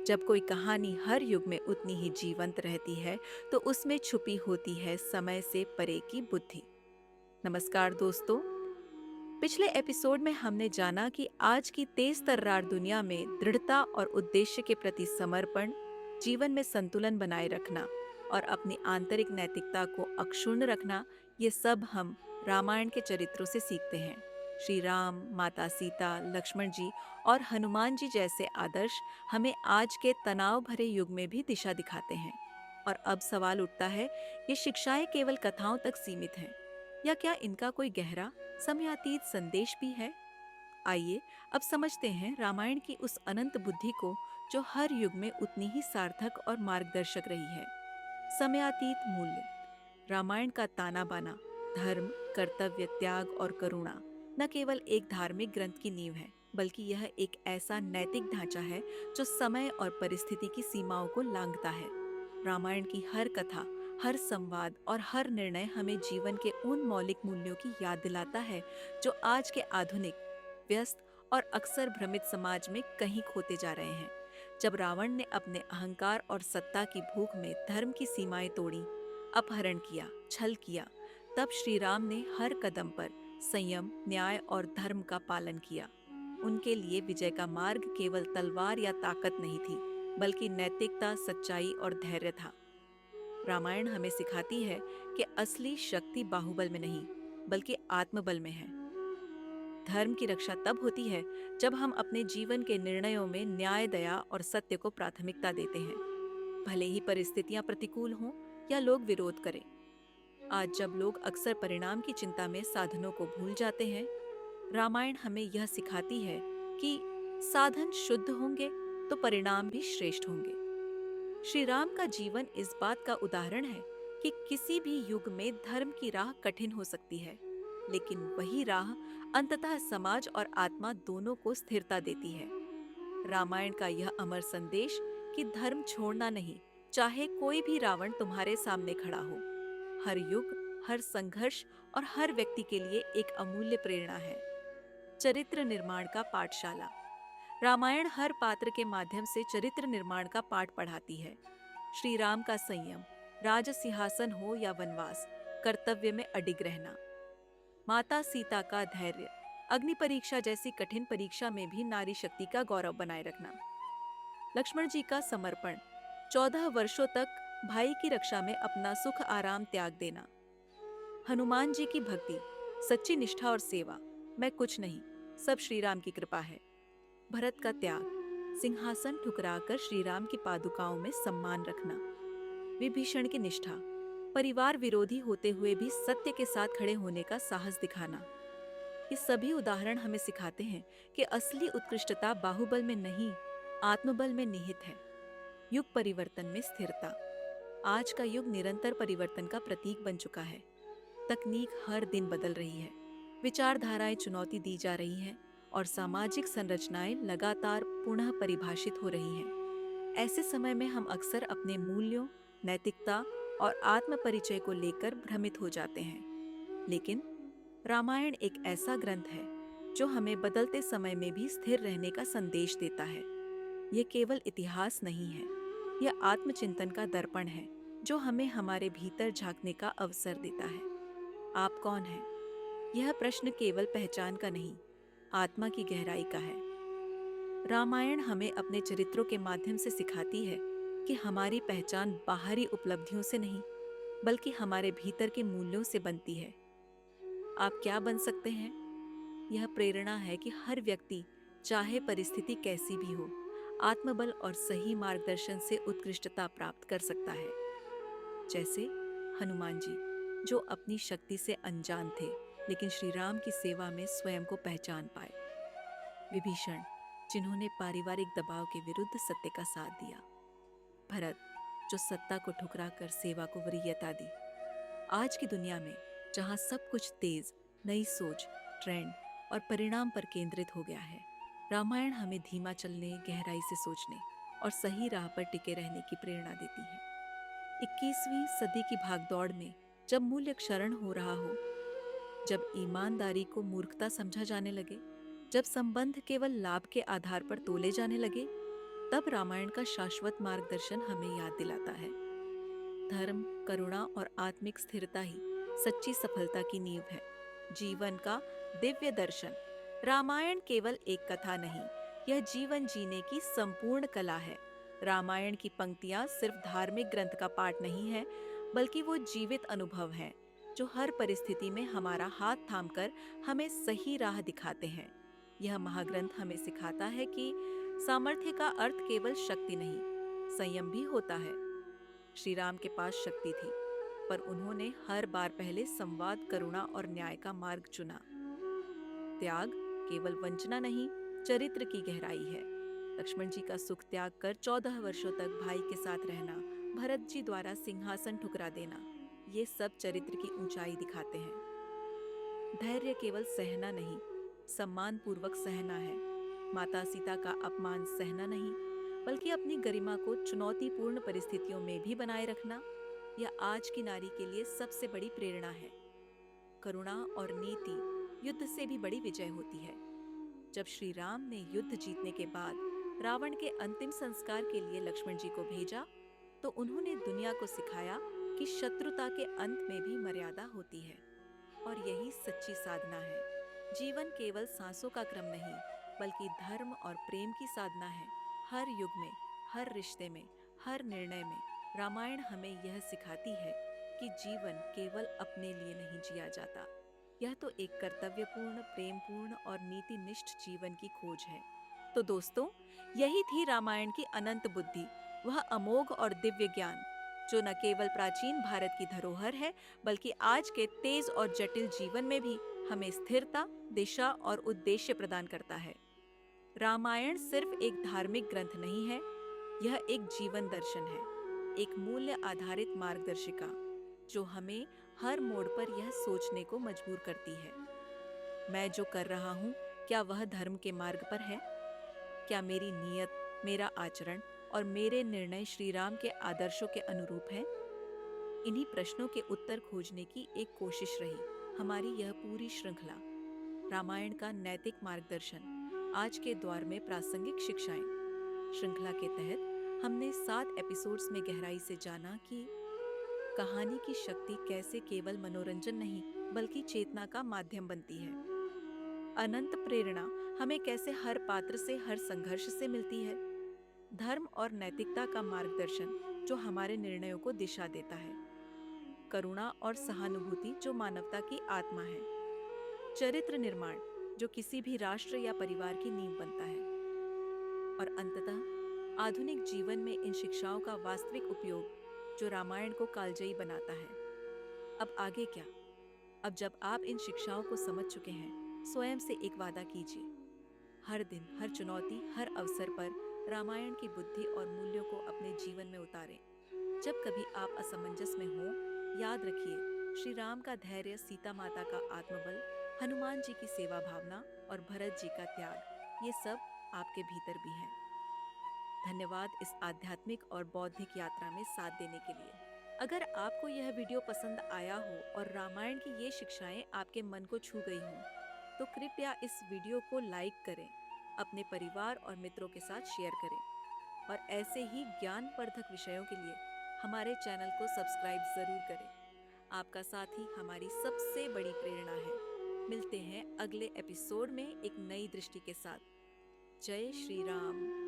जब कोई कहानी हर युग में उतनी ही जीवंत रहती है, तो उसमें छुपी होती है समय से परे की बुद्धि। नमस्कार दोस्तों। पिछले एपिसोड में हमने जाना कि आज की तेज तर्रार दुनिया में दृढ़ता और उद्देश्य के प्रति समर्पण, जीवन में संतुलन बनाए रखना और अपनी आंतरिक नैतिकता को अक्षुण्ण रखना, ये सब हम रामायण के चरित्रों से सीखते हैं। श्री राम, माता सीता, लक्ष्मण जी और हनुमान जी जैसे आदर्श हमें आज के तनाव भरे युग में भी दिशा दिखाते हैं। और अब सवाल उठता है, ये शिक्षाएं केवल कथाओं तक सीमित हैं या क्या इनका कोई गहरा समयातीत संदेश भी है? आइए अब समझते हैं रामायण की उस अनंत बुद्धि को जो हर युग में उतनी ही सार्थक और मार्गदर्शक रही है। समयातीत मूल्य। रामायण का ताना बाना, धर्म, कर्तव्य, त्याग और करुणा न केवल एक धार्मिक ग्रंथ की नींव है, बल्कि यह एक ऐसा नैतिक ढांचा है जो समय और परिस्थिति की सीमाओं को लांघता है। रामायण की हर कथा, हर संवाद और हर निर्णय हमें जीवन के उन मौलिक मूल्यों की याद दिलाता है जो आज के आधुनिक, व्यस्त और अक्सर भ्रमित समाज में कहीं खोते जा रहे हैं। जब रावण ने अपने अहंकार और सत्ता की भूख में धर्म की सीमाएं तोड़ी, अपहरण किया, छल किया, तब श्री राम ने हर कदम पर संयम, न्याय और धर्म का पालन किया। उनके लिए विजय का मार्ग केवल तलवार या ताकत नहीं थी, बल्कि नैतिकता, सच्चाई और धैर्य था। रामायण हमें सिखाती है कि असली शक्ति बाहुबल में नहीं, बल्कि आत्मबल में है। धर्म की रक्षा तब होती है जब हम अपने जीवन के निर्णयों में न्याय, दया और सत्य को प्राथमिकता देते हैं, भले ही परिस्थितियां प्रतिकूल हों या लोग विरोध करें। आज जब लोग अक्सर परिणाम की चिंता में साधनों को भूल जाते हैं, रामायण हमें यह सिखाती है कि साधन शुद्ध होंगे तो परिणाम भी श्रेष्ठ होंगे। श्री राम का जीवन इस बात का उदाहरण है कि किसी भी युग में धर्म की राह कठिन हो सकती है, लेकिन वही राह अंततः समाज और आत्मा दोनों को स्थिरता देती है। रामायण का यह अमर संदेश कि धर्म छोड़ना नहीं, चाहे कोई भी रावण तुम्हारे सामने खड़ा हो, हर युग, हर संघर्ष और हर व्यक्ति के लिए एक अमूल्य प्रेरणा है। चरित्र निर्माण का पाठशाला। रामायण हर पात्र के माध्यम से चरित्र निर्माण का पाठ पढ़ाती है। श्री राम का संयम, राज सिंहासन हो या वनवास, कर्तव्य में अडिग रहना। माता सीता का धैर्य, अग्नि परीक्षा जैसी कठिन परीक्षा में भी नारी शक्ति का गौरव बनाए रखना। लक्ष्मण जी का समर्पण, 14 वर्षों तक भाई की रक्षा में अपना सुख आराम त्याग देना। हनुमान जी की भक्ति, सच्ची निष्ठा और सेवा, मैं कुछ नहीं, सब श्री राम की कृपा है। भरत का त्याग, सिंहासन ठुकराकर श्री राम की पादुकाओं में सम्मान रखना। विभीषण की निष्ठा, परिवार विरोधी होते हुए भी सत्य के साथ खड़े होने का साहस दिखाना। ये सभी उदाहरण हमें सिखाते हैं कि असली उत्कृष्टता बाहुबल में नहीं, आत्मबल में निहित है। युग परिवर्तन में स्थिरता। आज का युग निरंतर परिवर्तन का प्रतीक बन चुका है। तकनीक हर दिन बदल रही है, विचारधाराएं चुनौती दी जा रही हैं और सामाजिक संरचनाएं लगातार पुनः परिभाषित हो रही हैं। ऐसे समय में हम अक्सर अपने मूल्यों, नैतिकता और आत्म परिचय को लेकर भ्रमित हो जाते हैं। लेकिन रामायण एक ऐसा ग्रंथ है जो हमें बदलते समय में भी स्थिर रहने का संदेश देता है। यह केवल इतिहास नहीं है, यह आत्मचिंतन का दर्पण है जो हमें हमारे भीतर झांकने का अवसर देता है। आप कौन हैं? यह प्रश्न केवल पहचान का नहीं, आत्मा की गहराई का है। रामायण हमें अपने चरित्रों के माध्यम से सिखाती है कि हमारी पहचान बाहरी उपलब्धियों से नहीं, बल्कि हमारे भीतर के मूल्यों से बनती है। आप क्या बन सकते हैं? यह प्रेरणा है कि हर व्यक्ति, चाहे परिस्थिति कैसी भी हो, आत्मबल और सही मार्गदर्शन से उत्कृष्टता प्राप्त कर सकता है। जैसे हनुमान जी, जो अपनी शक्ति से अनजान थे, लेकिन श्री राम की सेवा में स्वयं को पहचान पाए। विभीषण, जिन्होंने पारिवारिक दबाव के विरुद्ध सत्य का साथ दिया। भरत, जो सत्ता को ठुकराकर सेवा को वरीयता दी। आज की दुनिया में जहां सब कुछ तेज, नई सोच, ट्रेंड और परिणाम पर केंद्रित हो गया है, रामायण हमें धीमा चलने, गहराई से सोचने और सही राह पर टिके रहने की प्रेरणा देती है। 21वीं सदी की भागदौड़ में जब मूल्य क्षरण हो रहा हो, जब ईमानदारी को मूर्खता समझा जाने लगे, जब संबंध केवल लाभ के आधार पर तोले जाने लगे, तब रामायण का शाश्वत मार्गदर्शन हमें याद दिलाता है। धर्म, करुणा और आत्मिक स्थिरता ही सच्ची सफलता की नींव है। जीवन का दिव्य दर्शन। रामायण केवल एक कथा नहीं, यह जीवन जीने की संपूर्ण कला है। रामायण की पंक्तियां सिर्फ धार्मिक ग्रंथ का पाठ नहीं है, बल्कि वो जीवित अनुभव हैं जो हर परिस्थिति में हमारा हाथ थामकर हमें सही राह दिखाते हैं। यह महाग्रंथ हमें सिखाता है कि सामर्थ्य का अर्थ केवल शक्ति नहीं, संयम भी होता है। श्री राम के पास शक्ति थी, पर उन्होंने हर बार पहले संवाद, करुणा और न्याय का मार्ग चुना। त्याग केवल वंचना नहीं, चरित्र की गहराई है। लक्ष्मण जी का सुख त्याग कर 14 वर्षों तक भाई के साथ रहना, भरत जी द्वारा सिंहासन ठुकरा देना, ये सब चरित्र की ऊंचाई दिखाते हैं। धैर्य केवल सहना नहीं, सम्मान पूर्वक सहना है। माता सीता का अपमान सहना नहीं, बल्कि अपनी गरिमा को चुनौतीपूर्ण परिस्थितियों में भी बनाए रखना, यह आज की नारी के लिए सबसे बड़ी प्रेरणा है। करुणा और नीति युद्ध से भी बड़ी विजय होती है। जब श्री राम ने युद्ध जीतने के बाद रावण के अंतिम संस्कार के लिए लक्ष्मण जी को भेजा, तो उन्होंने दुनिया को सिखाया कि शत्रुता के अंत में भी मर्यादा होती है। और यही सच्ची साधना है। जीवन केवल सांसों का क्रम नहीं, बल्कि धर्म और प्रेम की साधना है। हर युग में, हर रिश्ते में, हर निर्णय में रामायण हमें यह सिखाती है कि जीवन केवल अपने लिए नहीं जिया जाता। यह तो एक कर्तव्यपूर्ण, प्रेमपूर्ण और नीतिनिष्ठ जीवन की खोज है। तो दोस्तों, यही थी रामायण की अनंत बुद्धि, वह अमोघ और दिव्य ज्ञान जो न केवल प्राचीन भारत की धरोहर है, बल्कि आज के तेज और जटिल जीवन में भी हमें स्थिरता, दिशा और उद्देश्य प्रदान करता है। रामायण सिर्फ एक धार्मिक ग्रंथ नहीं है, यह एक जीवन दर्शन है, एक मूल्य आधारित मार्गदर्शिका जो हमें हर मोड़ पर यह सोचने को मजबूर करती है, मैं जो कर रहा हूँ क्या वह धर्म के मार्ग पर है? क्या मेरी नीयत, मेरा आचरण और मेरे निर्णय श्री राम के आदर्शों के अनुरूप हैं? इन्हीं प्रश्नों के उत्तर खोजने की एक कोशिश रही हमारी यह पूरी श्रृंखला। रामायण का नैतिक मार्गदर्शन, आज के दौर में प्रासंगिक शिक्षाएं। श्रृंखला के तहत हमने 7 एपिसोड्स में गहराई से जाना कि कहानी की शक्ति कैसे केवल मनोरंजन नहीं, बल्कि चेतना का माध्यम बनती है। अनंत प्रेरणा हमें कैसे हर पात्र से, हर संघर्ष से मिलती है। धर्म और नैतिकता का मार्गदर्शन जो हमारे निर्णयों को दिशा देता है। करुणा और सहानुभूति जो मानवता की आत्मा है। चरित्र निर्माण जो किसी भी राष्ट्र या परिवार की नींव बनता है। और अंततः आधुनिक जीवन में इन शिक्षाओं का वास्तविक उपयोग जो रामायण को कालजयी बनाता है। अब आगे क्या? अब जब आप इन शिक्षाओं को समझ चुके हैं, स्वयं से एक वादा कीजिए, हर दिन, हर चुनौती, हर अवसर पर रामायण की बुद्धि और मूल्यों को अपने जीवन में उतारें। जब कभी आप असमंजस में हो, याद रखिए श्री राम का धैर्य, सीता माता का आत्मबल, हनुमान जी की सेवा भावना और भरत जी का त्याग, ये सब आपके भीतर भी हैं। धन्यवाद इस आध्यात्मिक और बौद्धिक यात्रा में साथ देने के लिए। अगर आपको यह वीडियो पसंद आया हो और रामायण की ये शिक्षाएं आपके मन को छू गई हों, तो कृपया इस वीडियो को लाइक करें, अपने परिवार और मित्रों के साथ शेयर करें और ऐसे ही ज्ञानवर्धक विषयों के लिए हमारे चैनल को सब्सक्राइब जरूर करें। आपका साथ ही हमारी सबसे बड़ी प्रेरणा है। मिलते हैं अगले एपिसोड में एक नई दृष्टि के साथ। जय श्री राम।